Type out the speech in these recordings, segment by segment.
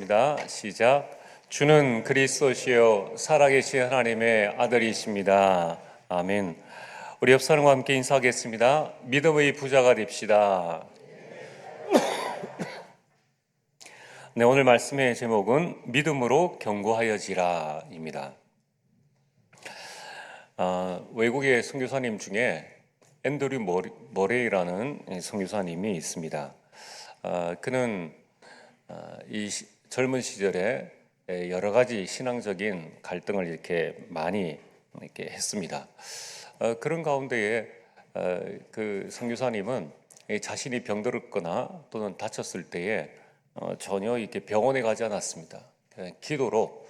하겠습니다. 시작. 주는 그리스도시요 살아계신 하나님의 아들이십니다. 아멘. 우리 옆 사람과 함께 인사하겠습니다. 믿음의 부자가 됩시다. 네, 오늘 말씀의 제목은 믿음으로 견고하여지라입니다. 외국의 선교사님 중에 앤드류 머레이라는 선교사님이 있습니다. 그는 이 젊은 시절에 여러 가지 신앙적인 갈등을 이렇게 많이 했습니다. 그런 가운데에 그 선교사님은 자신이 병들었거나 또는 다쳤을 때에 전혀 이렇게 병원에 가지 않았습니다. 그냥 기도로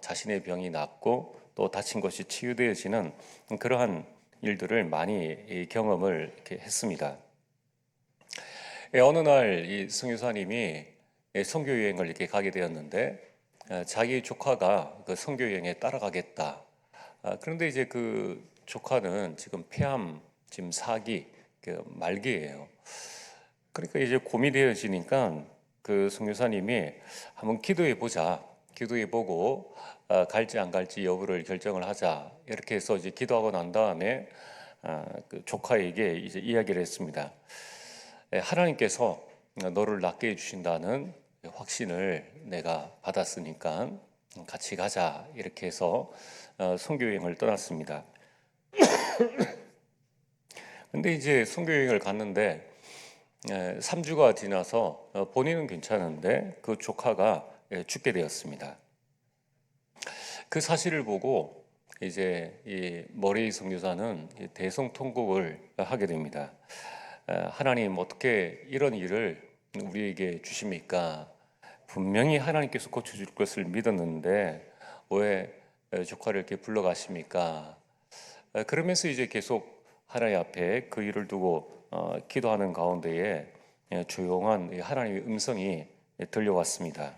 자신의 병이 낫고 또 다친 것이 치유되어지는 그러한 일들을 많이 경험을 이렇게 했습니다. 어느 날 이 선교사님이 선교 여행을 이렇게 가게 되었는데 자기 조카가 그 선교 여행에 따라가겠다. 그런데 이제 그 조카는 지금 폐암, 지금 4기 그 말기예요. 그러니까 이제 고민되어지니까 그 선교사님이 한번 기도해 보자. 기도해 보고 갈지 안 갈지 여부를 결정을 하자. 이렇게 해서 이제 기도하고 난 다음에 그 조카에게 이제 이야기를 했습니다. 하나님께서 너를 낫게 해주신다는 확신을 내가 받았으니까 같이 가자. 이렇게 해서 선교 여행을 떠났습니다. 근데 이제 선교 여행을 갔는데 3주가 지나서 본인은 괜찮은데 그 조카가 죽게 되었습니다. 그 사실을 보고 이제 이 머레이 선교사는 대성통곡을 하게 됩니다. 하나님, 어떻게 이런 일을 우리에게 주십니까? 분명히 하나님께서 고쳐줄 것을 믿었는데 왜 조카를 이렇게 불러가십니까? 그러면서 이제 계속 하나님 앞에 그 일을 두고 기도하는 가운데에 조용한 하나님의 음성이 들려왔습니다.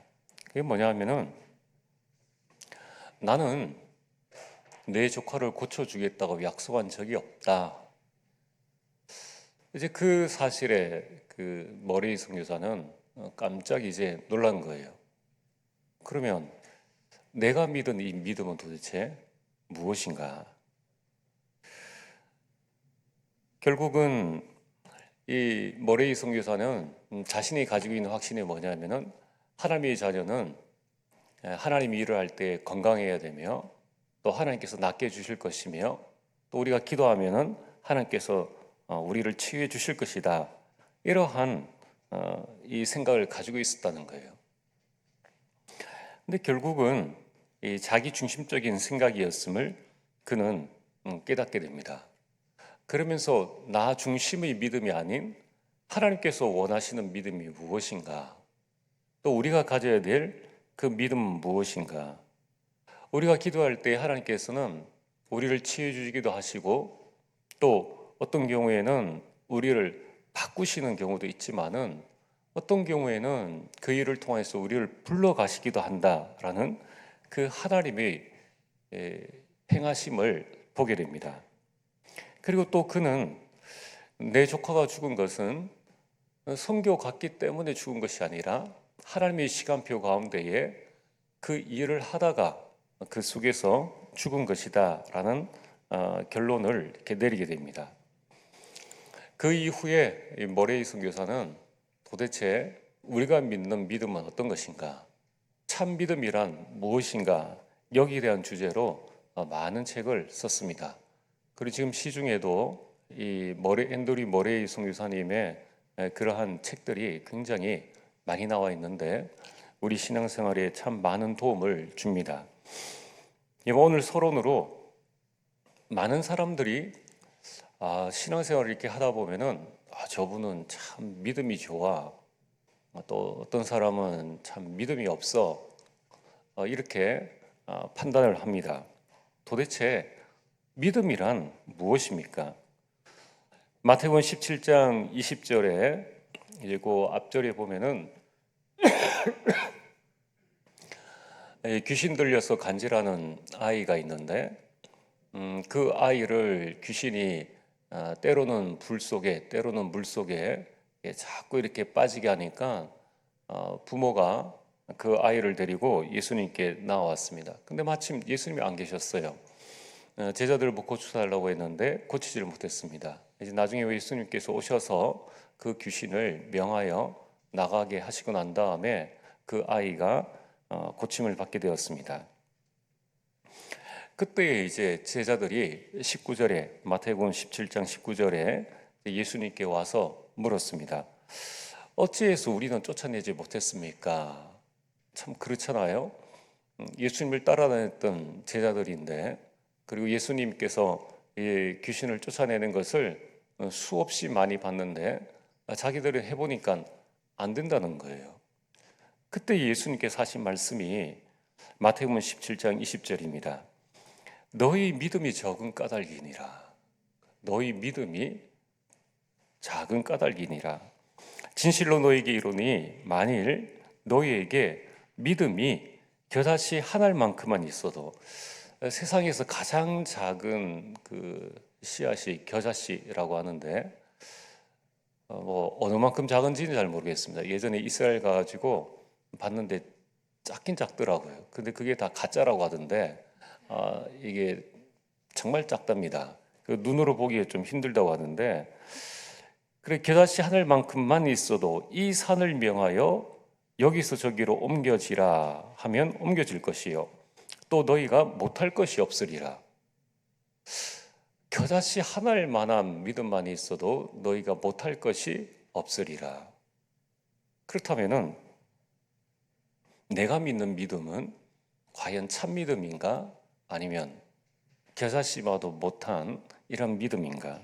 그게 뭐냐 하면은, 나는 내 조카를 고쳐주겠다고 약속한 적이 없다. 이제 그 사실에 그 머레이 선교사는 깜짝 이제 놀란 거예요. 그러면 내가 믿은 이 믿음은 도대체 무엇인가? 결국은 이 머레이 선교사는 자신이 가지고 있는 확신이 뭐냐면은, 하나님의 자녀는 하나님이 일을 할 때 건강해야 되며 또 하나님께서 낫게 해주실 것이며 또 우리가 기도하면은 하나님께서 우리를 치유해 주실 것이다. 이러한 이 생각을 가지고 있었다는 거예요. 근데 결국은 이 자기 중심적인 생각이었음을 그는 깨닫게 됩니다. 그러면서 나 중심의 믿음이 아닌 하나님께서 원하시는 믿음이 무엇인가? 또 우리가 가져야 될 그 믿음은 무엇인가? 우리가 기도할 때 하나님께서는 우리를 치유해 주시기도 하시고 또 어떤 경우에는 우리를 바꾸시는 경우도 있지만은 어떤 경우에는 그 일을 통해서 우리를 불러가시기도 한다라는 그 하나님의 행하심을 보게 됩니다. 그리고 또 그는 내 조카가 죽은 것은 선교 갔기 때문에 죽은 것이 아니라 하나님의 시간표 가운데에 그 일을 하다가 그 속에서 죽은 것이다 라는 결론을 이렇게 내리게 됩니다. 그 이후에 머레이 선교사는 도대체 우리가 믿는 믿음은 어떤 것인가, 참 믿음이란 무엇인가, 여기에 대한 주제로 많은 책을 썼습니다. 그리고 지금 시중에도 이 앤드류 머레이 선교사님의 그러한 책들이 굉장히 많이 나와 있는데 우리 신앙생활에 참 많은 도움을 줍니다. 오늘 서론으로 많은 사람들이 신앙생활을 이렇게 하다 보면은 저분은 참 믿음이 좋아, 또 어떤 사람은 참 믿음이 없어, 이렇게 판단을 합니다. 도대체 믿음이란 무엇입니까? 마태복음 17장 20절에 이제 그 앞절에 보면은 귀신 들려서 간질하는 아이가 있는데 그 아이를 귀신이 때로는 불 속에 때로는 물 속에 자꾸 이렇게 빠지게 하니까 부모가 그 아이를 데리고 예수님께 나왔습니다. 근데 마침 예수님이 안 계셨어요. 제자들을 뭐 고쳐달라고 했는데 고치지를 못했습니다. 이제 나중에 예수님께서 오셔서 그 귀신을 명하여 나가게 하시고 난 다음에 그 아이가 고침을 받게 되었습니다. 그때 이제 제자들이 19절에 마태복음 17장 19절에 예수님께 와서 물었습니다. 어찌해서 우리는 쫓아내지 못했습니까? 참 그렇잖아요. 예수님을 따라다녔던 제자들인데, 그리고 예수님께서 이 귀신을 쫓아내는 것을 수없이 많이 봤는데 자기들이 해보니까 안 된다는 거예요. 그때 예수님께서 하신 말씀이 마태복음 17장 20절입니다. 너희 믿음이 적은 까닭이니라. 너희 믿음이 작은 까닭이니라. 진실로 너희에게 이르노니 만일 너희에게 믿음이 겨자씨 한 알만큼만 있어도, 세상에서 가장 작은 그 씨앗이 겨자씨라고 하는데 뭐 어느 만큼 작은지는 잘 모르겠습니다. 예전에 이스라엘 가가지고 봤는데 작긴 작더라고요. 근데 그게 다 가짜라고 하던데 이게 정말 작답니다. 그 눈으로 보기에 좀 힘들다고 하는데, 그래 겨자씨 하늘만큼만 있어도 이 산을 명하여 여기서 저기로 옮겨지라 하면 옮겨질 것이요 또 너희가 못할 것이 없으리라. 겨자씨 하늘만한 믿음만 있어도 너희가 못할 것이 없으리라. 그렇다면은 내가 믿는 믿음은 과연 참 믿음인가? 아니면 겨자씨마도 못한 이런 믿음인가?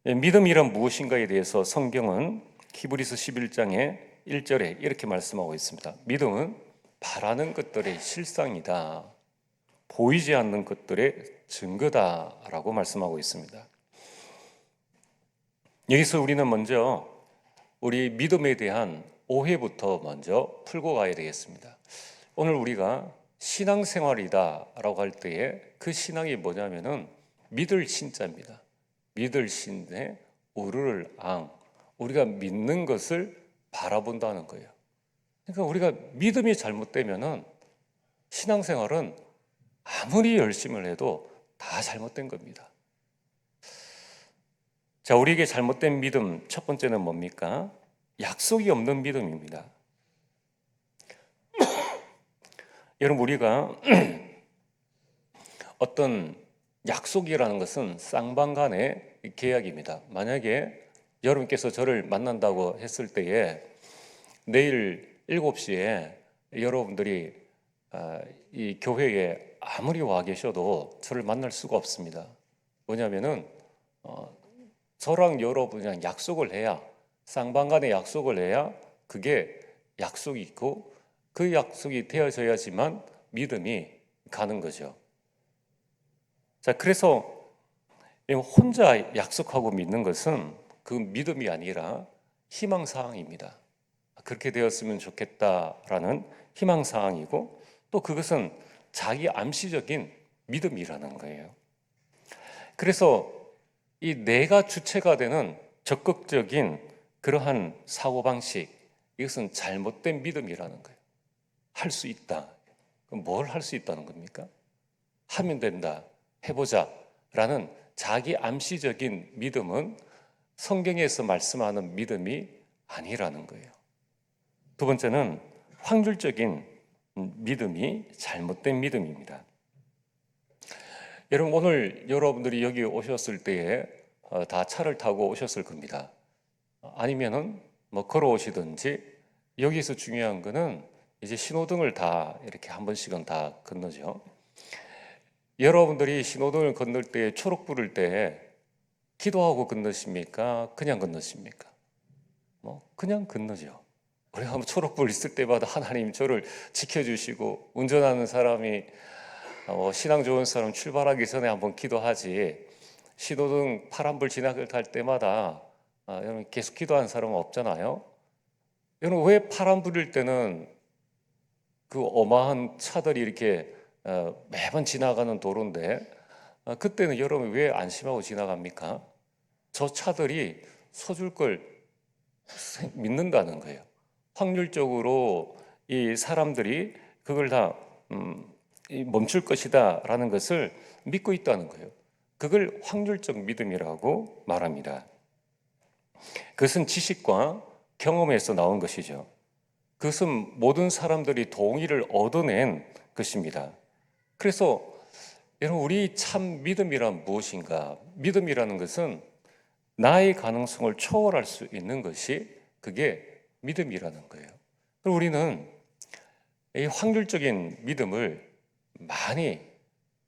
믿음이란 무엇인가에 대해서 성경은 히브리서 11장의 1절에 이렇게 말씀하고 있습니다. 믿음은 바라는 것들의 실상이다. 보이지 않는 것들의 증거다라고 말씀하고 있습니다. 여기서 우리는 먼저 우리 믿음에 대한 오해부터 먼저 풀고 가야 되겠습니다. 오늘 우리가 신앙생활이다라고 할 때에 그 신앙이 뭐냐면은 믿을 신자입니다. 믿을 신에 우르를 앙, 우리가 믿는 것을 바라본다는 거예요. 그러니까 우리가 믿음이 잘못되면은 신앙생활은 아무리 열심을 해도 다 잘못된 겁니다. 자, 우리에게 잘못된 믿음 첫 번째는 뭡니까? 약속이 없는 믿음입니다. 여러분, 우리가 어떤 약속이라는 것은 쌍방간의 계약입니다. 만약에 여러분께서 저를 만난다고 했을 때에 내일 7시에 여러분들이 이 교회에 아무리 와 계셔도 저를 만날 수가 없습니다. 뭐냐면은 저랑 여러분이랑 약속을 해야, 쌍방간의 약속을 해야 그게 약속이 있고 그 약속이 되어져야지만 믿음이 가는 거죠. 자, 그래서 혼자 약속하고 믿는 것은 그 믿음이 아니라 희망사항입니다. 그렇게 되었으면 좋겠다라는 희망사항이고, 또 그것은 자기 암시적인 믿음이라는 거예요. 그래서 이 내가 주체가 되는 적극적인 그러한 사고방식, 이것은 잘못된 믿음이라는 거예요. 할 수 있다. 그럼 뭘 할 수 있다는 겁니까? 하면 된다. 해보자. 라는 자기 암시적인 믿음은 성경에서 말씀하는 믿음이 아니라는 거예요. 두 번째는 확률적인 믿음이 잘못된 믿음입니다. 여러분, 오늘 여러분들이 여기 오셨을 때에 다 차를 타고 오셨을 겁니다. 아니면은 뭐 걸어오시든지, 여기서 중요한 거는 이제 신호등을 다 이렇게 한 번씩은 다 건너죠. 여러분들이 신호등을 건널 때, 초록불을 때 기도하고 건너십니까? 그냥 건너십니까? 뭐 그냥 건너죠. 우리가 초록불 있을 때마다 하나님 저를 지켜주시고, 운전하는 사람이 신앙 좋은 사람 출발하기 전에 한번 기도하지, 신호등 파란불 지나갈 때마다 여러분 계속 기도하는 사람은 없잖아요. 여러분, 왜 파란불일 때는 그 어마한 차들이 이렇게 매번 지나가는 도로인데 그때는 여러분 왜 안심하고 지나갑니까? 저 차들이 서줄 걸 믿는다는 거예요. 확률적으로 이 사람들이 그걸 다 멈출 것이다라는 것을 믿고 있다는 거예요. 그걸 확률적 믿음이라고 말합니다. 그것은 지식과 경험에서 나온 것이죠. 그것은 모든 사람들이 동의를 얻어낸 것입니다. 그래서 여러분, 우리 참 믿음이란 무엇인가? 믿음이라는 것은 나의 가능성을 초월할 수 있는 것이 그게 믿음이라는 거예요. 우리는 이 확률적인 믿음을 많이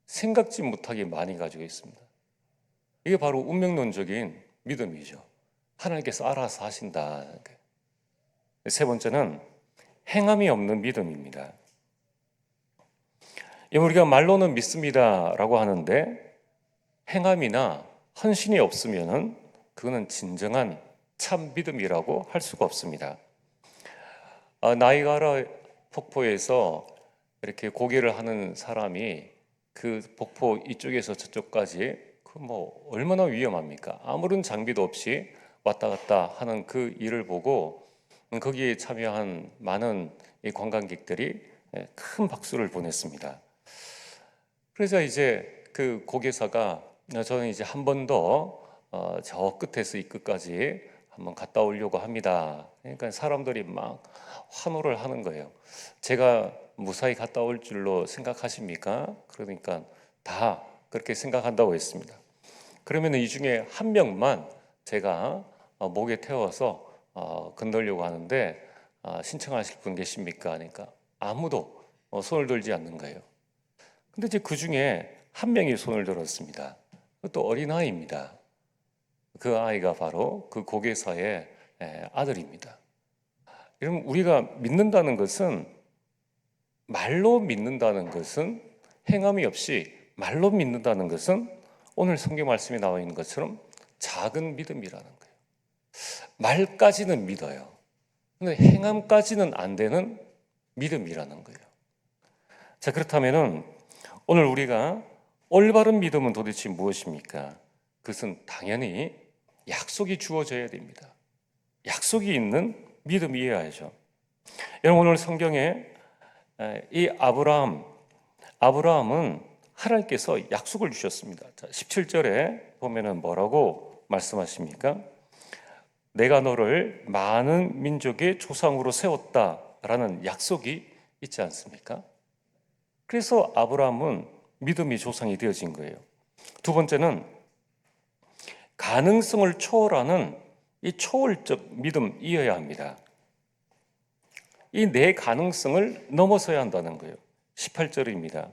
생각지 못하게 많이 가지고 있습니다. 이게 바로 운명론적인 믿음이죠. 하나님께서 알아서 하신다. 세 번째는 행함이 없는 믿음입니다. 우리가 말로는 믿습니다라고 하는데 행함이나 헌신이 없으면은 그거는 진정한 참 믿음이라고 할 수가 없습니다. 나이가라 폭포에서 이렇게 고개를 하는 사람이 그 폭포 이쪽에서 저쪽까지 그 뭐 얼마나 위험합니까? 아무런 장비도 없이 왔다 갔다 하는 그 일을 보고 거기에 참여한 많은 이 관광객들이 큰 박수를 보냈습니다. 그래서 이제 그 고개사가 저는 이제 한 번 더 저 끝에서 이 끝까지 한번 갔다 오려고 합니다. 그러니까 사람들이 막 환호를 하는 거예요. 제가 무사히 갔다 올 줄로 생각하십니까? 그러니까 다 그렇게 생각한다고 했습니다. 그러면 이 중에 한 명만 제가 목에 태워서 건너려고 하는데 신청하실 분 계십니까? 하니까 아무도 손을 들지 않는 거예요. 근데 이제 그 중에 한 명이 손을 들었습니다. 그것도 어린아이입니다. 그 아이가 바로 그 고개사의 아들입니다. 여러분, 우리가 믿는다는 것은 말로 믿는다는 것은 행함이 없이 말로 믿는다는 것은 오늘 성경 말씀에 나와 있는 것처럼 작은 믿음이라는 거예요. 말까지는 믿어요. 근데 행함까지는 안 되는 믿음이라는 거예요. 자, 그렇다면은 오늘 우리가 올바른 믿음은 도대체 무엇입니까? 그것은 당연히 약속이 주어져야 됩니다. 약속이 있는 믿음이어야죠. 여러분, 오늘 성경에 이 아브라함은 하나님께서 약속을 주셨습니다. 자, 17절에 보면은 뭐라고 말씀하십니까? 내가 너를 많은 민족의 조상으로 세웠다라는 약속이 있지 않습니까? 그래서 아브라함은 믿음이 조상이 되어진 거예요. 두 번째는 가능성을 초월하는 이 초월적 믿음이어야 합니다. 이 내 가능성을 넘어서야 한다는 거예요. 18절입니다.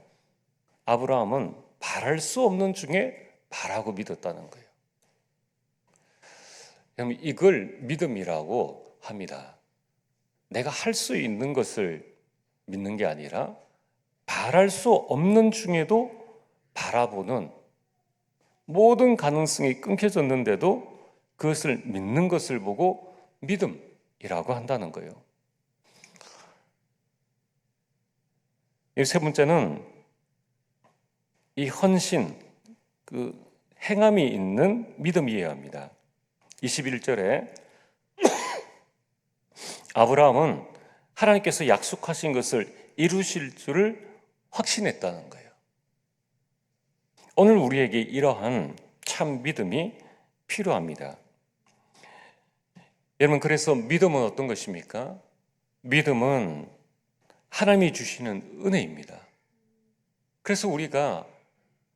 아브라함은 바랄 수 없는 중에 바라고 믿었다는 거예요. 그럼 이걸 믿음이라고 합니다. 내가 할 수 있는 것을 믿는 게 아니라 바랄 수 없는 중에도 바라보는, 모든 가능성이 끊겨졌는데도 그것을 믿는 것을 보고 믿음이라고 한다는 거예요. 이 세 번째는 이 헌신, 그 행함이 있는 믿음이어야 합니다. 21절에 아브라함은 하나님께서 약속하신 것을 이루실 줄을 확신했다는 거예요. 오늘 우리에게 이러한 참 믿음이 필요합니다. 여러분, 그래서 믿음은 어떤 것입니까? 믿음은 하나님이 주시는 은혜입니다. 그래서 우리가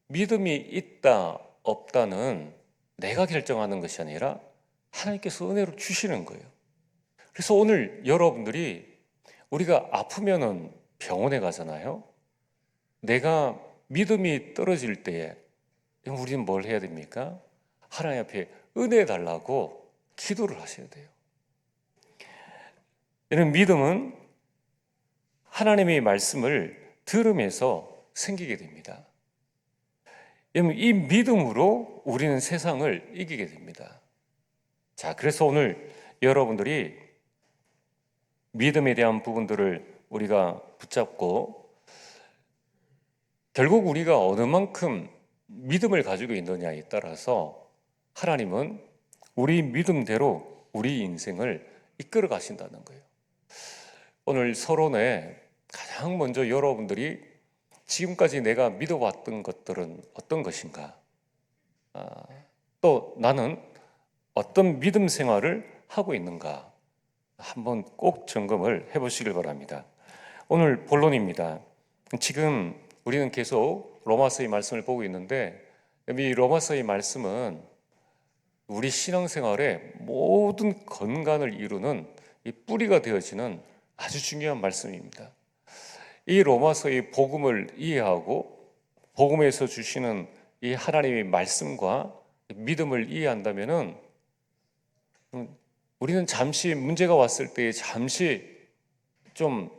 믿음이 있다 없다는 내가 결정하는 것이 아니라 하나님께서 은혜로 주시는 거예요. 그래서 오늘 여러분들이 우리가 아프면은 병원에 가잖아요. 내가 믿음이 떨어질 때에 우리는 뭘 해야 됩니까? 하나님 앞에 은혜 달라고 기도를 하셔야 돼요. 이런 믿음은 하나님의 말씀을 들으면서 생기게 됩니다. 이 믿음으로 우리는 세상을 이기게 됩니다. 자, 그래서 오늘 여러분들이 믿음에 대한 부분들을 우리가 붙잡고 결국 우리가 어느 만큼 믿음을 가지고 있느냐에 따라서 하나님은 우리 믿음대로 우리 인생을 이끌어 가신다는 거예요. 오늘 서론에 가장 먼저 여러분들이 지금까지 내가 믿어왔던 것들은 어떤 것인가? 또 나는 어떤 믿음 생활을 하고 있는가? 한번 꼭 점검을 해보시길 바랍니다. 오늘 본론입니다. 지금 우리는 계속 로마서의 말씀을 보고 있는데 이 로마서의 말씀은 우리 신앙생활의 모든 건강을 이루는 이 뿌리가 되어지는 아주 중요한 말씀입니다. 이 로마서의 복음을 이해하고 복음에서 주시는 이 하나님의 말씀과 믿음을 이해한다면은 우리는 잠시 문제가 왔을 때 잠시 좀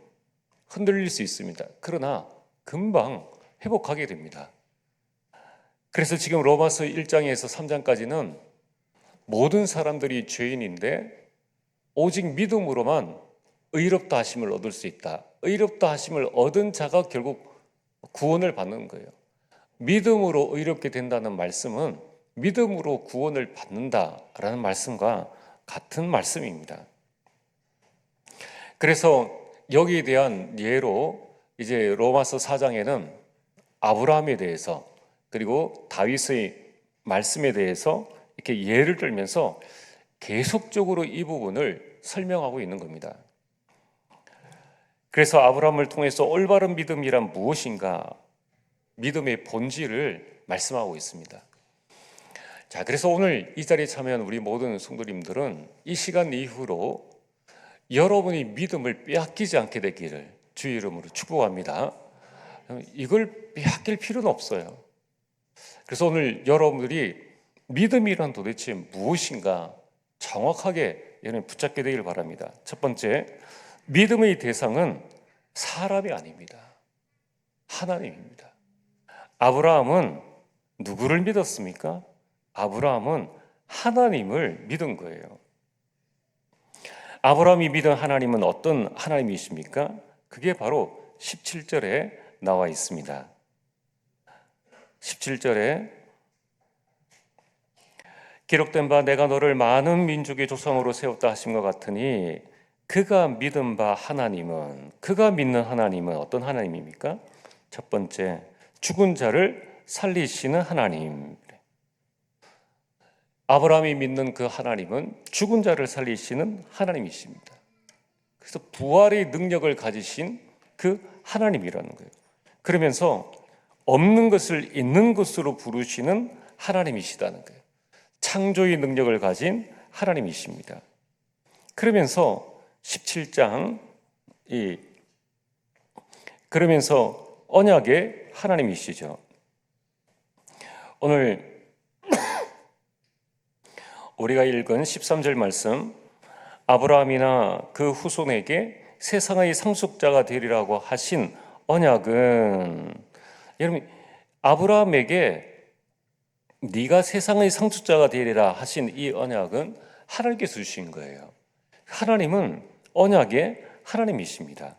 흔들릴 수 있습니다. 그러나 금방 회복하게 됩니다. 그래서 지금 로마서 1장에서 3장까지는 모든 사람들이 죄인인데 오직 믿음으로만 의롭다 하심을 얻을 수 있다. 의롭다 하심을 얻은 자가 결국 구원을 받는 거예요. 믿음으로 의롭게 된다는 말씀은 믿음으로 구원을 받는다라는 말씀과 같은 말씀입니다. 그래서 여기에 대한 예로 이제 로마서 4장에는 아브라함에 대해서 그리고 다윗의 말씀에 대해서 이렇게 예를 들면서 계속적으로 이 부분을 설명하고 있는 겁니다. 그래서 아브라함을 통해서 올바른 믿음이란 무엇인가? 믿음의 본질을 말씀하고 있습니다. 자, 그래서 오늘 이 자리에 참여한 우리 모든 성도님들은 이 시간 이후로 여러분이 믿음을 빼앗기지 않게 되기를 주의 이름으로 축복합니다. 이걸 빼앗길 필요는 없어요. 그래서 오늘 여러분들이 믿음이란 도대체 무엇인가 정확하게 여러분 붙잡게 되길 바랍니다. 첫 번째, 믿음의 대상은 사람이 아닙니다. 하나님입니다. 아브라함은 누구를 믿었습니까? 아브라함은 하나님을 믿은 거예요. 아브라함이 믿은 하나님은 어떤 하나님이십니까? 그게 바로 17절에 나와 있습니다. 17절에 기록된 바 내가 너를 많은 민족의 조상으로 세웠다 하신 것 같으니 그가 믿은 바 하나님은 그가 믿는 하나님은 어떤 하나님입니까? 첫 번째, 죽은 자를 살리시는 하나님. 아브라함이 믿는 그 하나님은 죽은 자를 살리시는 하나님이십니다. 그래서 부활의 능력을 가지신 그 하나님이라는 거예요. 그러면서 없는 것을 있는 것으로 부르시는 하나님이시다는 거예요. 창조의 능력을 가진 하나님이십니다. 그러면서 17장 그러면서 언약의 하나님이시죠. 오늘 우리가 읽은 13절 말씀, 아브라함이나 그 후손에게 세상의 상속자가 되리라고 하신 언약은, 여러분 아브라함에게 네가 세상의 상속자가 되리라 하신 이 언약은 하나님께서 주신 거예요. 하나님은 언약의 하나님이십니다.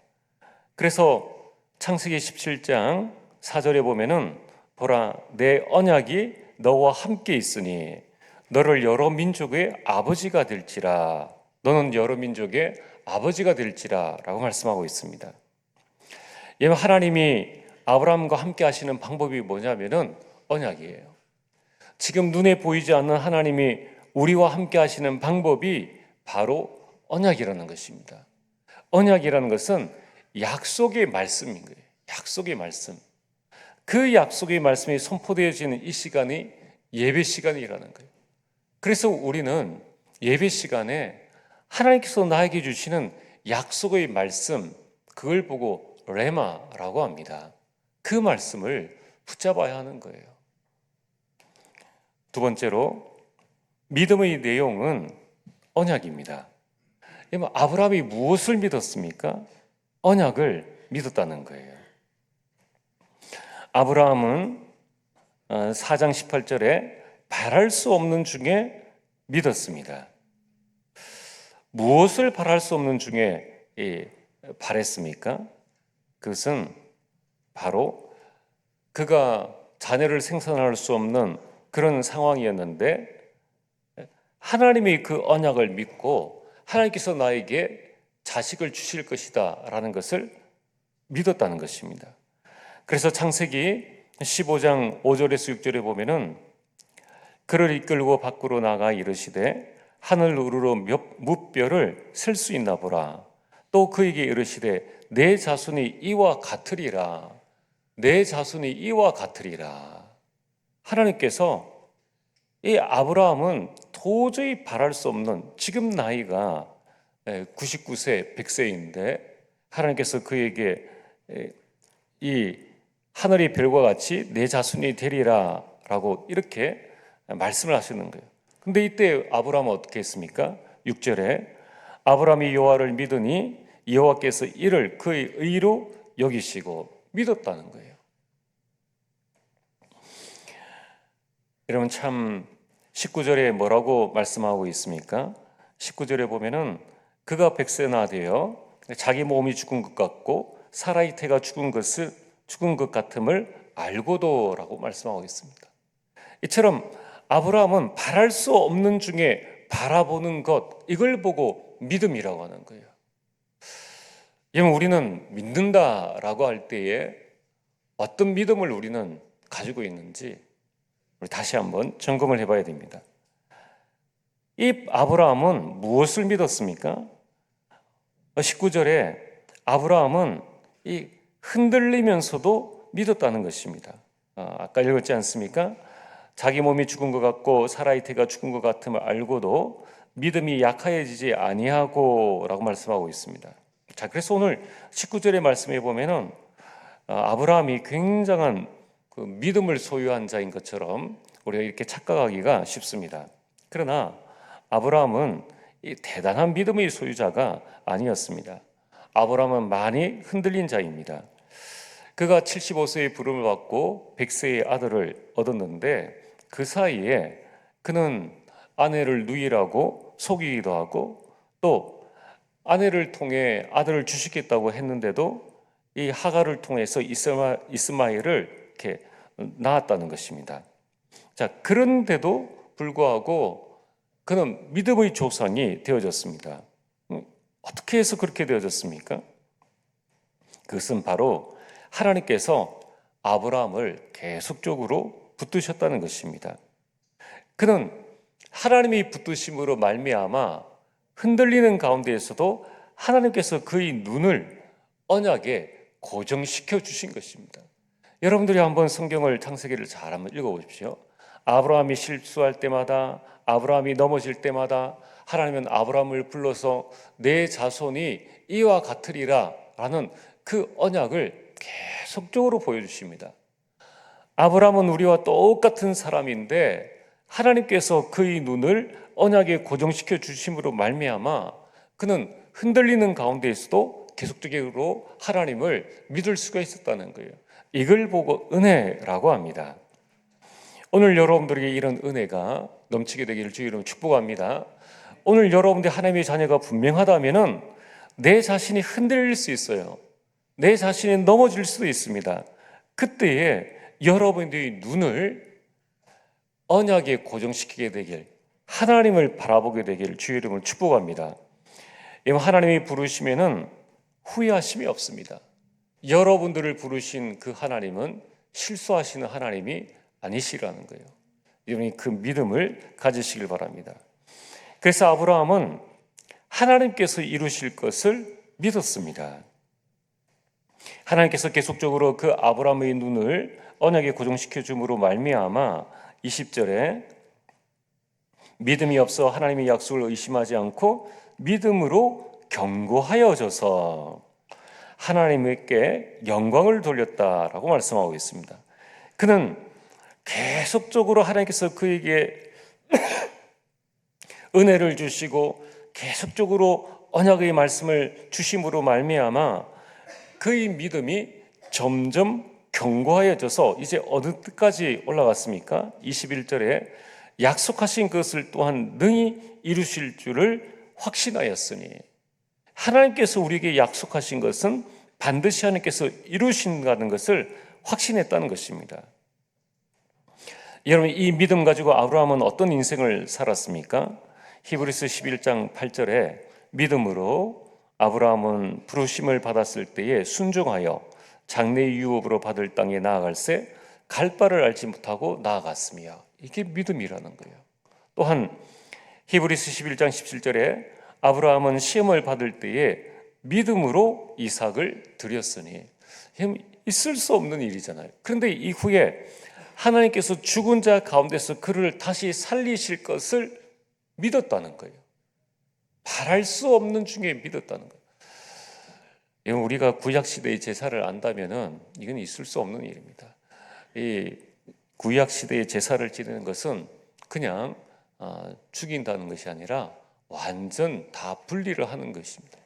그래서 창세기 17장 4절에 보면은 보라 내 언약이 너와 함께 있으니 너를 여러 민족의 아버지가 될지라, 너는 여러 민족의 아버지가 될지라 라고 말씀하고 있습니다. 하나님이 아브라함과 함께 하시는 방법이 뭐냐면은 언약이에요. 지금 눈에 보이지 않는 하나님이 우리와 함께 하시는 방법이 바로 언약이라는 것입니다. 언약이라는 것은 약속의 말씀인 거예요. 약속의 말씀. 그 약속의 말씀이 선포되어지는 이 시간이 예배 시간이라는 거예요. 그래서 우리는 예배 시간에 하나님께서 나에게 주시는 약속의 말씀, 그걸 보고 레마라고 합니다. 그 말씀을 붙잡아야 하는 거예요. 두 번째로 믿음의 내용은 언약입니다. 아브라함이 무엇을 믿었습니까? 언약을 믿었다는 거예요. 아브라함은 4장 18절에 바랄 수 없는 중에 믿었습니다. 무엇을 바랄 수 없는 중에 바랬습니까? 그것은 바로 그가 자녀를 생산할 수 없는 그런 상황이었는데 하나님의 그 언약을 믿고 하나님께서 나에게 자식을 주실 것이다 라는 것을 믿었다는 것입니다. 그래서 창세기 15장 5절에서 6절에 보면은 그를 이끌고 밖으로 나가 이르시되 하늘 우르르 무뼈를 셀 수 있나 보라. 또 그에게 이르시되 내 자손이 이와 같으리라. 내 자손이 이와 같으리라. 하나님께서 이 아브라함은 도저히 바랄 수 없는, 지금 나이가 99세, 100세인데 하나님께서 그에게 이 하늘의 별과 같이 내 자손이 되리라 라고 이렇게 말씀을 하시는 거예요. 근데 이때 아브라함은 어떻게 했습니까? 6절에 아브라함이 여호와를 믿으니 여호와께서 이를 그의 의로 여기시고 믿었다는 거예요. 여러분, 참 19절에 뭐라고 말씀하고 있습니까? 19절에 보면은 그가 100세나 되어 자기 몸이 죽은 것 같고 사라의 태가 죽은 것 같음을 알고도라고 말씀하고 있습니다. 이처럼 아브라함은 바랄 수 없는 중에 바라보는 것, 이걸 보고 믿음이라고 하는 거예요. 여러분, 우리는 믿는다라고 할 때에 어떤 믿음을 우리는 가지고 있는지 우리 다시 한번 점검을 해봐야 됩니다. 이 아브라함은 무엇을 믿었습니까? 19절에 아브라함은 이 흔들리면서도 믿었다는 것입니다. 아까 읽었지 않습니까? 자기 몸이 죽은 것 같고 사라의 태가 죽은 것 같음을 알고도 믿음이 약하여지지 아니하고 라고 말씀하고 있습니다. 자, 그래서 오늘 19절의 말씀에 보면은 아브라함이 굉장한 그 믿음을 소유한 자인 것처럼 우리가 이렇게 착각하기가 쉽습니다. 그러나 아브라함은 이 대단한 믿음의 소유자가 아니었습니다. 아브라함은 많이 흔들린 자입니다. 그가 75세의 부름을 받고 100세의 아들을 얻었는데 그 사이에 그는 아내를 누이라고 속이기도 하고 또 아내를 통해 아들을 주시겠다고 했는데도 이 하갈을 통해서 이스마엘을 이렇게 낳았다는 것입니다. 자, 그런데도 불구하고 그는 믿음의 조상이 되어졌습니다. 어떻게 해서 그렇게 되어졌습니까? 그것은 바로 하나님께서 아브라함을 계속적으로 붙드셨다는 것입니다. 그는 하나님이 붙드심으로 말미암아 흔들리는 가운데에서도 하나님께서 그의 눈을 언약에 고정시켜 주신 것입니다. 여러분들이 한번 성경을 창세기를 잘 한번 읽어보십시오. 아브라함이 실수할 때마다, 아브라함이 넘어질 때마다 하나님은 아브라함을 불러서 내 자손이 이와 같으리라 라는 그 언약을 계속적으로 보여주십니다. 아브라함은 우리와 똑같은 사람인데 하나님께서 그의 눈을 언약에 고정시켜 주심으로 말미암아 그는 흔들리는 가운데에서도 계속적으로 하나님을 믿을 수가 있었다는 거예요. 이걸 보고 은혜라고 합니다. 오늘 여러분들에게 이런 은혜가 넘치게 되기를 주의 이름으로 축복합니다. 오늘 여러분들이 하나님의 자녀가 분명하다면은 내 자신이 흔들릴 수 있어요. 내 자신이 넘어질 수도 있습니다. 그때에 여러분들의 눈을 언약에 고정시키게 되길, 하나님을 바라보게 되길 주의 이름으로 축복합니다. 하나님이 부르시면은 후회하심이 없습니다. 여러분들을 부르신 그 하나님은 실수하시는 하나님이 아니시라는 거예요. 여러분이 그 믿음을 가지시길 바랍니다. 그래서 아브라함은 하나님께서 이루실 것을 믿었습니다. 하나님께서 계속적으로 그 아브라함의 눈을 언약에 고정시켜 줌으로 말미암아 20절에 믿음이 없어 하나님의 약속을 의심하지 않고 믿음으로 견고하여져서 하나님께 영광을 돌렸다라고 말씀하고 있습니다. 그는 계속적으로 하나님께서 그에게 은혜를 주시고 계속적으로 언약의 말씀을 주심으로 말미암아 그의 믿음이 점점 견고하여져서 이제 어느 때까지 올라갔습니까? 21절에 약속하신 것을 또한 능히 이루실 줄을 확신하였으니, 하나님께서 우리에게 약속하신 것은 반드시 하나님께서 이루신다는 것을 확신했다는 것입니다. 여러분, 이 믿음 가지고 아브라함은 어떤 인생을 살았습니까? 히브리서 11장 8절에 믿음으로 아브라함은 부르심을 받았을 때에 순종하여 장래의 유업으로 받을 땅에 나아갈새 갈 바를 알지 못하고 나아갔으며, 이게 믿음이라는 거예요. 또한 히브리서 11장 17절에 아브라함은 시험을 받을 때에 믿음으로 이삭을 드렸으니, 있을 수 없는 일이잖아요. 그런데 이후에 하나님께서 죽은 자 가운데서 그를 다시 살리실 것을 믿었다는 거예요. 바랄 수 없는 중에 믿었다는 거예요. 이건 우리가 구약시대의 제사를 안다면은 이건 있을 수 없는 일입니다. 이 구약시대의 제사를 지내는 것은 그냥 죽인다는 것이 아니라 완전 다 분리를 하는 것입니다.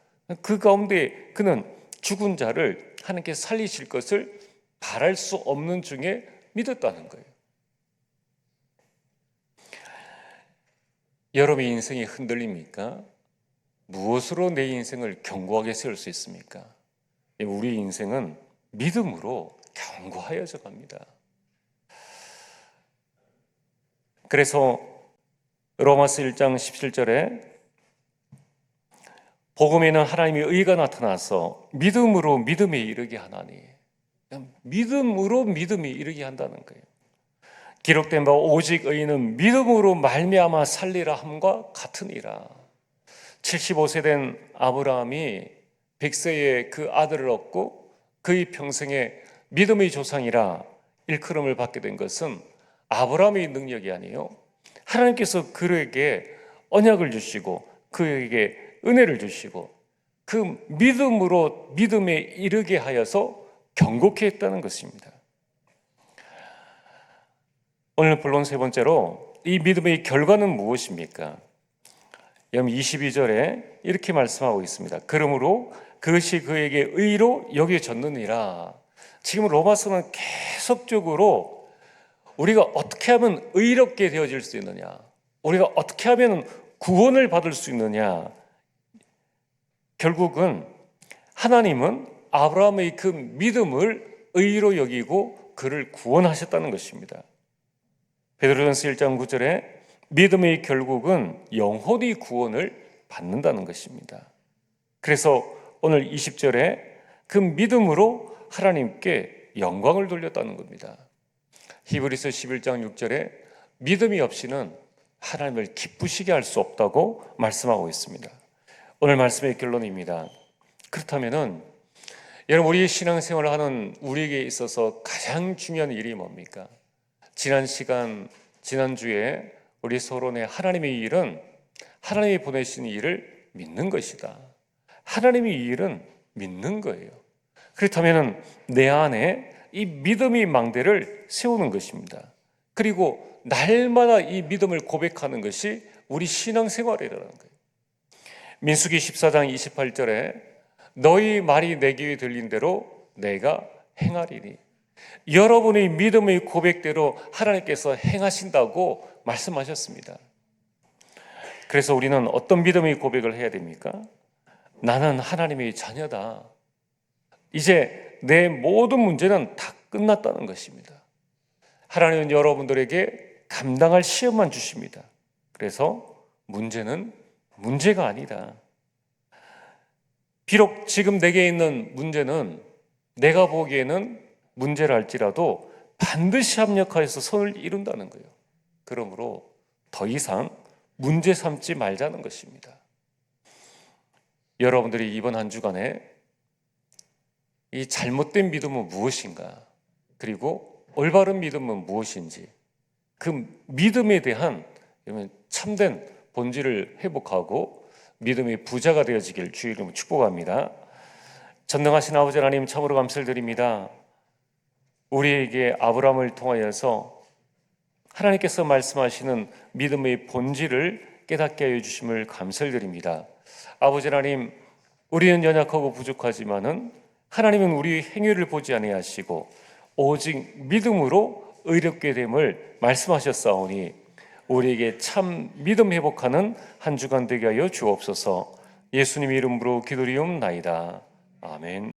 그 가운데 그는 죽은 자를 하나님께서 살리실 것을 바랄 수 없는 중에 믿었다는 거예요. 여러분의 인생이 흔들립니까? 무엇으로 내 인생을 견고하게 세울 수 있습니까? 우리 인생은 믿음으로 견고하여져 갑니다. 그래서 로마서 1장 17절에 복음에는 하나님의 의가 나타나서 믿음으로 믿음에 이르게 하나니, 믿음으로 믿음에 이르게 한다는 거예요. 기록된 바 오직 의인은 믿음으로 말미암아 살리라 함과 같으니라. 75세 된 아브라함이 100세에 그 아들을 얻고 그의 평생에 믿음의 조상이라 일컬음을 받게 된 것은 아브라함의 능력이 아니에요. 하나님께서 그에게 언약을 주시고 그에게 은혜를 주시고 그 믿음으로 믿음에 이르게 하여서 견고케 했다는 것입니다. 오늘 본론 세 번째로 이 믿음의 결과는 무엇입니까? 22절에 이렇게 말씀하고 있습니다. 그러므로 그것이 그에게 의로 여겨졌느니라. 지금 로마서는 계속적으로 우리가 어떻게 하면 의롭게 되어질 수 있느냐, 우리가 어떻게 하면 구원을 받을 수 있느냐, 결국은 하나님은 아브라함의 그 믿음을 의로 여기고 그를 구원하셨다는 것입니다. 베드로전서 1장 9절에 믿음의 결국은 영혼이 구원을 받는다는 것입니다. 그래서 오늘 20절에 그 믿음으로 하나님께 영광을 돌렸다는 겁니다. 히브리서 11장 6절에 믿음이 없이는 하나님을 기쁘시게 할 수 없다고 말씀하고 있습니다. 오늘 말씀의 결론입니다. 그렇다면은 여러분, 우리의 신앙생활을 하는 우리에게 있어서 가장 중요한 일이 뭡니까? 지난주에 우리 서론의 하나님의 일은 하나님이 보내신 일을 믿는 것이다. 하나님의 일은 믿는 거예요. 그렇다면 내 안에 이 믿음의 망대를 세우는 것입니다. 그리고 날마다 이 믿음을 고백하는 것이 우리 신앙생활이라는 거예요. 민수기 14장 28절에 너희 말이 내 귀에 들린 대로 내가 행하리니, 여러분의 믿음의 고백대로 하나님께서 행하신다고 말씀하셨습니다. 그래서 우리는 어떤 믿음의 고백을 해야 됩니까? 나는 하나님의 자녀다. 이제 내 모든 문제는 다 끝났다는 것입니다. 하나님은 여러분들에게 감당할 시험만 주십니다. 그래서 문제는 문제가 아니다. 비록 지금 내게 있는 문제는 내가 보기에는 문제라 할지라도 반드시 합력하여서 선을 이룬다는 거예요. 그러므로 더 이상 문제 삼지 말자는 것입니다. 여러분들이 이번 한 주간에 이 잘못된 믿음은 무엇인가, 그리고 올바른 믿음은 무엇인지, 그 믿음에 대한 참된 본질을 회복하고 믿음의 부자가 되어지길 주의 이름으로 축복합니다. 전능하신 아버지 하나님, 참으로 감사를 드립니다. 우리에게 아브라함을 통하여서 하나님께서 말씀하시는 믿음의 본질을 깨닫게 하여 주심을 감사를 드립니다. 아버지 하나님, 우리는 연약하고 부족하지만은 하나님은 우리 행위를 보지 아니하시고 오직 믿음으로 의롭게 됨을 말씀하셨사오니 우리에게 참 믿음 회복하는 한 주간 되게 하여 주옵소서. 예수님 이름으로 기도리옵나이다. 아멘.